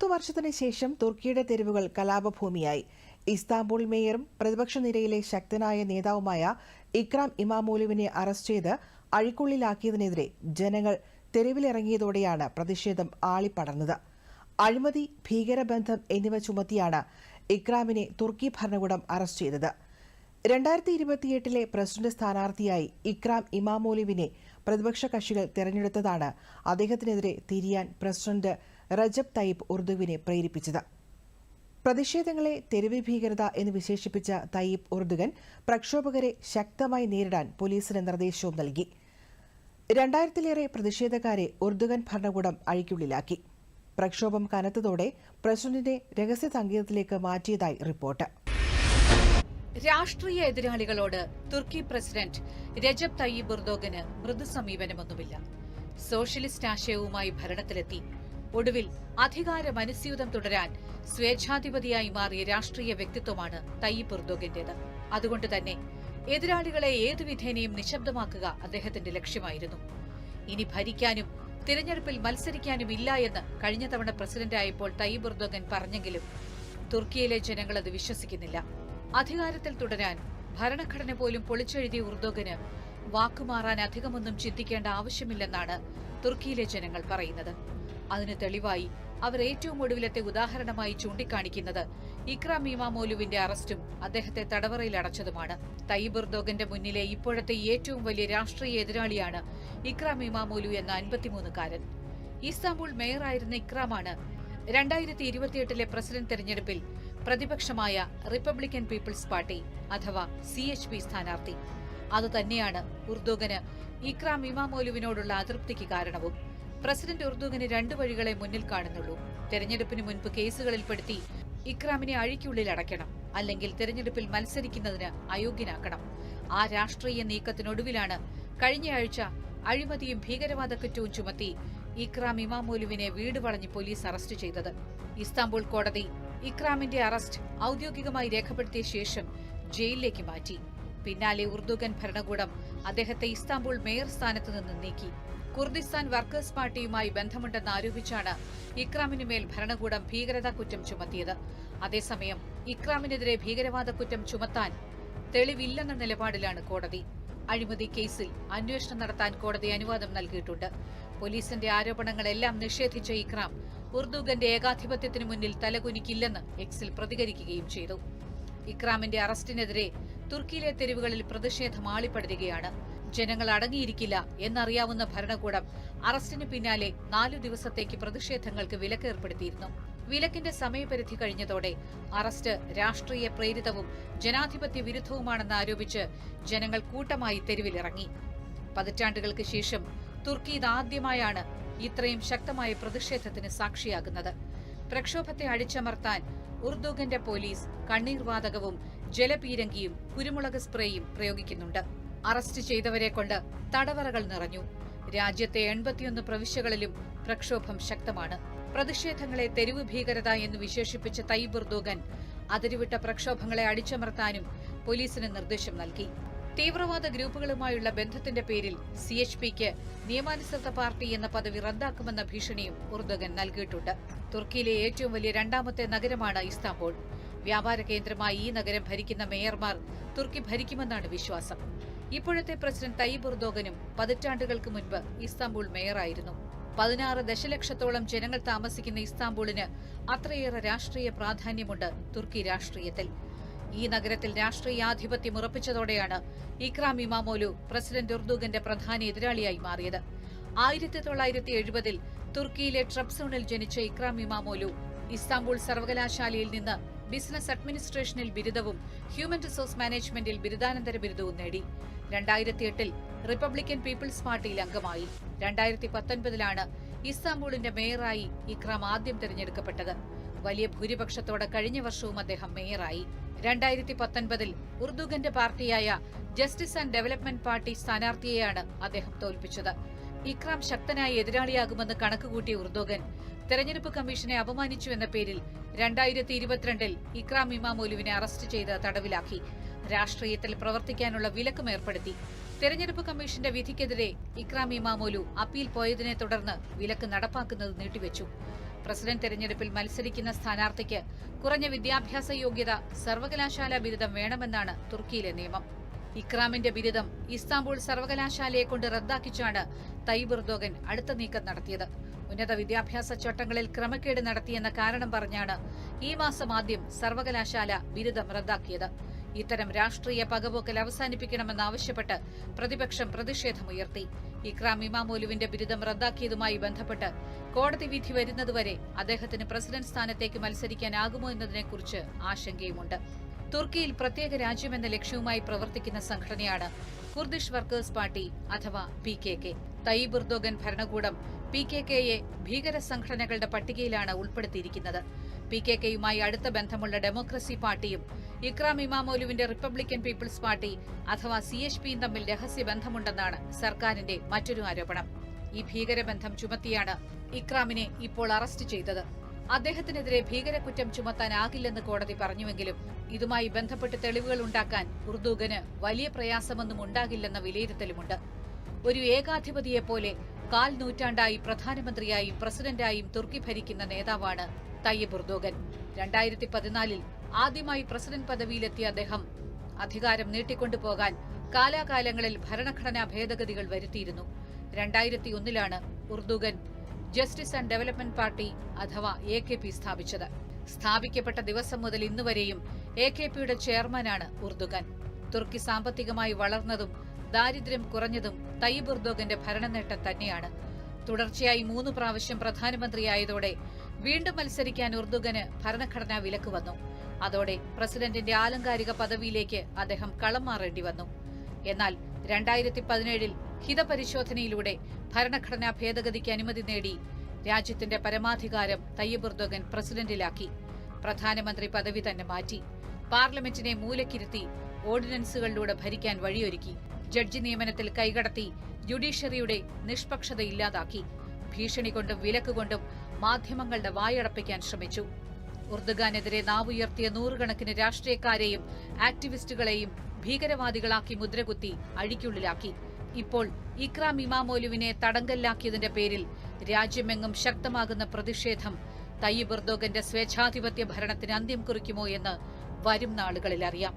10 വർഷത്തിന് ശേഷം തുർക്കിയുടെ തെരുവുകൾ കലാപഭൂമിയായി. ഇസ്താംബുൾ മേയറും പ്രതിപക്ഷ നിരയിലെ ശക്തനായ നേതാവുമായ ഇക്രാം ഇമാമോലുവിനെ അറസ്റ്റ് ചെയ്ത് അഴിക്കുള്ളിലാക്കിയതിനെതിരെ ജനങ്ങൾ തെരുവിലിറങ്ങിയതോടെയാണ് പ്രതിഷേധം ആളിപ്പടർന്നത്. അഴിമതി, ഭീകരബന്ധം എന്നിവ ചുമത്തിയാണ് ഇക്രാമിനെ തുർക്കി ഭരണകൂടം അറസ്റ്റ് ചെയ്തത്. 2028 പ്രസിഡന്റ് സ്ഥാനാർത്ഥിയായി ഇക്രാം ഇമാമോലുവിനെ പ്രതിപക്ഷ കക്ഷികൾ തെരഞ്ഞെടുത്തതാണ് അദ്ദേഹത്തിനെതിരെ തിരിയാൻ പ്രസിഡന്റ് റജബ് തയ്യിബ് ഉർദുവിനെ പ്രേരിപ്പിച്ചത്. പ്രതിഷേധങ്ങളെ തെരുവ് ഭീകരത എന്ന് വിശേഷിപ്പിച്ച തയ്യിബ് ഉർദുഗൻ പ്രക്ഷോഭകരെ ശക്തമായി നേരിടാൻ പോലീസിന് നിർദ്ദേശവും നൽകി. 2000-ലേറെ പ്രതിഷേധക്കാരെ ഉർദുഗൻ ഭരണകൂടം അഴിക്കുള്ളിലാക്കി. പ്രക്ഷോഭം കനത്തതോടെ പ്രസിഡന്റിനെ രഹസ്യ സങ്കേതത്തിലേക്ക് മാറ്റിയതായി റിപ്പോർട്ട്. രാഷ്ട്രീയ എതിരാളികളോട് തുർക്കി പ്രസിഡന്റ് രജബ് തയ്യിബ് ഉർദോഗന് മൃദു സമീപനമൊന്നുമില്ല. സോഷ്യലിസ്റ്റ് ആശയവുമായി ഭരണത്തിലെത്തി ഒടുവിൽ അധികാര മനസ്യൂതം തുടരാൻ സ്വേച്ഛാധിപതിയായി മാറിയ രാഷ്ട്രീയ വ്യക്തിത്വമാണ് തയ്യിബ് ഉർദോഗന്റേത്. അതുകൊണ്ട് തന്നെ എതിരാളികളെ ഏതുവിധേനയും നിശബ്ദമാക്കുക അദ്ദേഹത്തിന്റെ ലക്ഷ്യമായിരുന്നു. ഇനി ഭരിക്കാനും തിരഞ്ഞെടുപ്പിൽ മത്സരിക്കാനുമില്ല എന്ന് കഴിഞ്ഞ തവണ പ്രസിഡന്റായപ്പോൾ തയ്യിബ് ഉർദോഗൻ പറഞ്ഞെങ്കിലും തുർക്കിയിലെ ജനങ്ങൾ അത് വിശ്വസിക്കുന്നില്ല. അധികാരത്തിൽ തുടരാൻ ഭരണഘടന പോലും പൊളിച്ചെഴുതിയ ഉർദോഗന് വാക്കുമാറാൻ അധികമൊന്നും ചിന്തിക്കേണ്ട ആവശ്യമില്ലെന്നാണ് തുർക്കിയിലെ ജനങ്ങൾ പറയുന്നത്. അതിന് തെളിവായി അവർ ഏറ്റവും ഒടുവിലത്തെ ഉദാഹരണമായി ചൂണ്ടിക്കാണിക്കുന്നത് ഇക്രാം ഇമാമോലുവിന്റെ അറസ്റ്റും അദ്ദേഹത്തെ തടവറയിൽ അടച്ചതുമാണ്. തയ്യിബ് ഉർദോഗന്റെ മുന്നിലെ ഇപ്പോഴത്തെ ഏറ്റവും വലിയ രാഷ്ട്രീയ എതിരാളിയാണ് ഇക്രാം ഇമാമോലു എന്ന 53-കാരൻ. ഇസ്താംബുൾ മേയറായിരുന്ന ഇക്രാമാണ് 2028 പ്രസിഡന്റ് തെരഞ്ഞെടുപ്പിൽ പ്രതിപക്ഷമായ റിപ്പബ്ലിക്കൻ പീപ്പിൾസ് പാർട്ടി അഥവാ CHP സ്ഥാനാർത്ഥി. അതുതന്നെയാണ് ഉർദോഗന് ഇക്രാം ഇമാമോലുവിനോടുള്ള അതൃപ്തിക്ക് കാരണവും. പ്രസിഡന്റ് ഉർദോഗന് 2 വഴികളെ മുന്നിൽ കാണുന്നുള്ളൂ. തെരഞ്ഞെടുപ്പിന് മുൻപ് കേസുകളിൽപ്പെടുത്തി ഇക്രാമിനെ അഴിക്കുള്ളിൽ അടയ്ക്കണം, അല്ലെങ്കിൽ തെരഞ്ഞെടുപ്പിൽ മത്സരിക്കുന്നതിന് അയോഗ്യനാക്കണം. ആ രാഷ്ട്രീയ നീക്കത്തിനൊടുവിലാണ് കഴിഞ്ഞയാഴ്ച അഴിമതിയും ഭീകരവാദ കുറ്റവും ചുമത്തി ഇക്രാം ഇമാമോലുവിനെ വീട് വളഞ്ഞ് പോലീസ് അറസ്റ്റ് ചെയ്തത്. ഇസ്താംബുൾ കോടതി ഇക്രാമിന്റെ അറസ്റ്റ് ഔദ്യോഗികമായി രേഖപ്പെടുത്തിയ ശേഷം ജയിലിലേക്ക് മാറ്റി. പിന്നാലെ ഉർദുഗൻ ഭരണകൂടം അദ്ദേഹത്തെ ഇസ്താംബുൾ മേയർ സ്ഥാനത്ത് നിന്ന് നീക്കി. കുർദിസ്ഥാൻ വർക്കേഴ്സ് പാർട്ടിയുമായി ബന്ധമുണ്ടെന്ന് ആരോപിച്ചാണ് ഇക്രാമിന് മേൽ ഭരണകൂടം ഭീകരതാ കുറ്റം ചുമത്തിയത്. അതേസമയം ഇക്രാമിനെതിരെ ഭീകരവാദ കുറ്റം ചുമത്താൻ തെളിവില്ലെന്ന നിലപാടിലാണ് കോടതി. അഴിമതി കേസിൽ അന്വേഷണം നടത്താൻ കോടതി അനുവാദം നൽകിയിട്ടുണ്ട്. പോലീസിന്റെ ആരോപണങ്ങളെല്ലാം നിഷേധിച്ച ഇക്രാം ഉർദുഗന്റെ ഏകാധിപത്യത്തിന് മുന്നിൽ തലകുനിക്കില്ലെന്ന് എക്സിൽ പ്രതികരിക്കുകയും ചെയ്തു. ഇക്രാമിന്റെ അറസ്റ്റിനെതിരെ തുർക്കിയിലെ തെരുവുകളിൽ പ്രതിഷേധം ആളിപ്പടരുകയാണ്. ജനങ്ങൾ അടങ്ങിയിരിക്കില്ല എന്നറിയാവുന്ന ഭരണകൂടം അറസ്റ്റിന് പിന്നാലെ 4 ദിവസത്തേക്ക് പ്രതിഷേധങ്ങൾക്ക് വിലക്ക് ഏർപ്പെടുത്തിയിരുന്നു. വിലക്കിന്റെ സമയപരിധി കഴിഞ്ഞതോടെ അറസ്റ്റ് രാഷ്ട്രീയ പ്രേരിതവും ജനാധിപത്യ വിരുദ്ധവുമാണെന്ന് ആരോപിച്ച് ജനങ്ങൾ കൂട്ടമായി തെരുവിലിറങ്ങി. പതിറ്റാണ്ടുകൾക്ക് ശേഷം തുർക്കി ഇതാദ്യമായാണ് ഇത്രയും ശക്തമായ പ്രതിഷേധത്തിന് സാക്ഷിയാകുന്നത്. പ്രക്ഷോഭത്തെ അടിച്ചമർത്താൻ ഉർദോഗന്റെ പോലീസ് കണ്ണീർവാതകവും ജലപീരങ്കിയും കുരുമുളക് സ്പ്രേയും പ്രയോഗിക്കുന്നുണ്ട്. അറസ്റ്റ് ചെയ്തവരെ കൊണ്ട് തടവറകൾ നിറഞ്ഞു. രാജ്യത്തെ 81 പ്രവിശ്യകളിലും പ്രക്ഷോഭം ശക്തമാണ്. പ്രതിഷേധങ്ങളെ തെരുവ് ഭീകരത എന്ന് വിശേഷിപ്പിച്ച തയ്യിബ് ഉർദോഗൻ അതിരുവിട്ട പ്രക്ഷോഭങ്ങളെ അടിച്ചമർത്താനും പോലീസിന് നിർദ്ദേശം നൽകി. തീവ്രവാദ ഗ്രൂപ്പുകളുമായുള്ള ബന്ധത്തിന്റെ പേരിൽ CHPക്ക് നിയമാനുസൃത പാർട്ടി എന്ന പദവി റദ്ദാക്കുമെന്ന ഭീഷണിയും ഉർദോഗൻ നൽകിയിട്ടുണ്ട്. തുർക്കിയിലെ ഏറ്റവും വലിയ 2ാമത്തെ നഗരമാണ് ഇസ്താംബുൾ. വ്യാപാര കേന്ദ്രമായി ഈ നഗരം ഭരിക്കുന്ന മേയർമാർ തുർക്കി ഭരിക്കുമെന്നാണ് വിശ്വാസം. ഇപ്പോഴത്തെ പ്രസിഡന്റ് തയ്യിബ് ഉർദോഗനും പതിറ്റാണ്ടുകൾക്ക് മുൻപ് ഇസ്താംബുൾ മേയറായിരുന്നു. 16 ദശലക്ഷത്തോളം ജനങ്ങൾ താമസിക്കുന്ന ഇസ്താംബുളിന് അത്രയേറെ രാഷ്ട്രീയ പ്രാധാന്യമുണ്ട് തുർക്കി രാഷ്ട്രീയത്തിൽ. ഈ നഗരത്തിൽ രാഷ്ട്രീയാധിപത്യം ഉറപ്പിച്ചതോടെയാണ് ഇക്രാം ഇമാമോലു പ്രസിഡന്റ് ഉർദോഗന്റെ പ്രധാന എതിരാളിയായി മാറിയത്. 1970-ൽ തുർക്കിയിലെ ട്രബ്സോണിൽ ജനിച്ച ഇക്രാം ഇമാമോലു ഇസ്താംബുൾ സർവകലാശാലയിൽ നിന്ന് ബിസിനസ് അഡ്മിനിസ്ട്രേഷനിൽ ബിരുദവും ഹ്യൂമൻ റിസോഴ്സ് മാനേജ്മെന്റിൽ ബിരുദാനന്തര ബിരുദവും നേടി. 2008-ൽ റിപ്പബ്ലിക്കൻ പീപ്പിൾസ് പാർട്ടിയിൽ അംഗമായി. 2019-ലാണ് ഇസ്താംബുളിന്റെ മേയറായി ഇക്രാം ആദ്യം തെരഞ്ഞെടുക്കപ്പെട്ടത്. വലിയ ഭൂരിപക്ഷത്തോടെ കഴിഞ്ഞ വർഷവും അദ്ദേഹം മേയറായി. 2019-ൽ ഉർദുഗന്റെ പാർട്ടിയായ ജസ്റ്റിസ് ആൻഡ് ഡെവലപ്മെന്റ് പാർട്ടി സ്ഥാനാർത്ഥിയെയാണ് അദ്ദേഹം തോൽപ്പിച്ചത്. ഇക്രാം ശക്തനായ എതിരാളിയാകുമെന്ന് കണക്കുകൂട്ടിയ ഉർദോഗൻ തെരഞ്ഞെടുപ്പ് കമ്മീഷനെ അപമാനിച്ചു എന്ന പേരിൽ 2022-ൽ ഇക്രാം ഇമാമോലുവിനെ അറസ്റ്റ് ചെയ്ത് തടവിലാക്കി. രാഷ്ട്രീയത്തിൽ പ്രവർത്തിക്കാനുള്ള വിലക്കും ഏർപ്പെടുത്തി. തെരഞ്ഞെടുപ്പ് കമ്മീഷന്റെ വിധിക്കെതിരെ ഇക്രാം ഇമാമോലു അപ്പീൽ പോയതിനെ തുടർന്ന് വിലക്ക് നടപ്പാക്കുന്നത് നീട്ടിവെച്ചു. പ്രസിഡന്റ് തെരഞ്ഞെടുപ്പിൽ മത്സരിക്കുന്ന സ്ഥാനാർത്ഥിക്ക് കുറഞ്ഞ വിദ്യാഭ്യാസ യോഗ്യത, സർവകലാശാല ബിരുദം വേണമെന്നാണ് തുർക്കിയിലെ നിയമം. ഇക്രാമിന്റെ ബിരുദം ഇസ്താംബുൾ സർവകലാശാലയെ കൊണ്ട് റദ്ദാക്കിച്ചാണ് തയ്യിബ് എർദോഗൻ അടുത്ത നീക്കം നടത്തിയത്. ഉന്നത വിദ്യാഭ്യാസ ചട്ടങ്ങളിൽ ക്രമക്കേട് നടത്തിയെന്ന കാരണം പറഞ്ഞാണ് ഈ മാസം ആദ്യം സർവകലാശാല ബിരുദം റദ്ദാക്കിയത്. ഇത്തരം രാഷ്ട്രീയ പകപോക്കൽ അവസാനിപ്പിക്കണമെന്നാവശ്യപ്പെട്ട് പ്രതിപക്ഷം പ്രതിഷേധമുയർത്തി. ഇക്രാം ഇമാമോലുവിന്റെ ബിരുദം റദ്ദാക്കിയതുമായി ബന്ധപ്പെട്ട് കോടതി വിധി വരുന്നതുവരെ അദ്ദേഹത്തിന് പ്രസിഡന്റ് സ്ഥാനത്തേക്ക് മത്സരിക്കാനാകുമോ എന്നതിനെക്കുറിച്ച് ആശങ്കയുമുണ്ട്. തുർക്കിയിൽ പ്രത്യേക രാജ്യമെന്ന ലക്ഷ്യവുമായി പ്രവർത്തിക്കുന്ന സംഘടനയാണ് കുർദിഷ് വർക്കേഴ്സ് പാർട്ടി അഥവാ PKK. തയ്യിബ് എർദോഗൻ ഭരണകൂടം PKKയെ ഭീകര സംഘടനകളുടെ പട്ടികയിലാണ് ഉൾപ്പെടുത്തിയിരിക്കുന്നത്. PKKയുമായി അടുത്ത ബന്ധമുള്ള ഡെമോക്രസി പാർട്ടിയും ഇക്രാം ഇമാമോലുവിന്റെ റിപ്പബ്ലിക്കൻ പീപ്പിൾസ് പാർട്ടി അഥവാ CHPയും തമ്മിൽ രഹസ്യബന്ധമുണ്ടെന്നാണ് സർക്കാരിന്റെ മറ്റൊരു ആരോപണം. ഈ ഭീകരബന്ധം ചുമത്തിയാണ് ഇക്രാമിനെ ഇപ്പോൾ അറസ്റ്റ് ചെയ്തത്. അദ്ദേഹത്തിനെതിരെ ഭീകരക്കുറ്റം ചുമത്താനാകില്ലെന്ന് കോടതി പറഞ്ഞുവെങ്കിലും ഇതുമായി ബന്ധപ്പെട്ട് തെളിവുകൾ ഉണ്ടാക്കാൻ എർദോഗന് വലിയ പ്രയാസമൊന്നും ഉണ്ടാകില്ലെന്ന വിലയിരുത്തലുമുണ്ട്. ഒരു ഏകാധിപതിയെപ്പോലെ 1/4 നൂറ്റാണ്ടായി പ്രധാനമന്ത്രിയായും പ്രസിഡന്റായും തുർക്കി ഭരിക്കുന്ന നേതാവാണ് തയ്യിബ് എർദോഗൻ. 2014 ആദ്യമായി പ്രസിഡന്റ് പദവിയിലെത്തിയ അദ്ദേഹം അധികാരം നീട്ടിക്കൊണ്ടുപോകാൻ കാലാകാലങ്ങളിൽ ഭരണഘടനാ ഭേദഗതികൾ വരുത്തിയിരുന്നു. 2001 Erdogan justice and development party അഥവാ AKP സ്ഥാപിച്ചത്. സ്ഥാപിക്കപ്പെട്ട ദിവസം മുതൽ ഇന്നുവരെയും AKPയുടെ ചെയർമാനാണ് എർദോഗൻ. തുർക്കി സാമ്പത്തികമായി വളർന്നതും ദാരിദ്ര്യം കുറഞ്ഞതും തയ്യിബ് എർദോഗന്റെ ഭരണനേട്ടം തന്നെയാണ്. തുടർച്ചയായി 3 പ്രാവശ്യം പ്രധാനമന്ത്രിയായതോടെ വീണ്ടും മത്സരിക്കാൻ എർദോഗന് ഭരണഘടനാ വിലക്ക് വന്നു. അതോടെ പ്രസിഡന്റിന്റെ ആലങ്കാരിക പദവിയിലേക്ക് അദ്ദേഹം കളം മാറേണ്ടി വന്നു. എന്നാൽ 2017 ഹിതപരിശോധനയിലൂടെ ഭരണഘടനാ ഭേദഗതിക്ക് അനുമതി നേടി രാജ്യത്തിന്റെ പരമാധികാരം തയ്യിബ് എർദോഗൻ പ്രസിഡന്റിലാക്കി. പ്രധാനമന്ത്രി പദവി തന്നെ മാറ്റി. പാർലമെന്റിനെ മൂലക്കിരുത്തി ഓർഡിനൻസുകളിലൂടെ ഭരിക്കാൻ വഴിയൊരുക്കി. ജഡ്ജി നിയമനത്തിൽ കൈകടത്തി ജുഡീഷ്യറിയുടെ നിഷ്പക്ഷത ഇല്ലാതാക്കി. ഭീഷണി കൊണ്ടും വിലക്കുകൊണ്ടും മാധ്യമങ്ങളുടെ വായടപ്പിക്കാൻ ശ്രമിച്ചു. എർദോഗാനെതിരെ നാവുയർത്തിയ 100 കണക്കിന് രാഷ്ട്രീയക്കാരെയും ആക്ടിവിസ്റ്റുകളെയും ഭീകരവാദികളാക്കി മുദ്രകുത്തി അഴിക്കുള്ളിലാക്കി. ഇപ്പോൾ ഇക്രാം ഇമാമോലുവിനെ തടങ്കലിലാക്കിയതിന്റെ പേരിൽ രാജ്യമെങ്ങും ശക്തമാകുന്ന പ്രതിഷേധം തയ്യിബ് എർദോഗന്റെ സ്വേച്ഛാധിപത്യ ഭരണത്തിന് അന്ത്യം കുറിക്കുമോ എന്ന് വരും നാളുകളിൽ അറിയാം.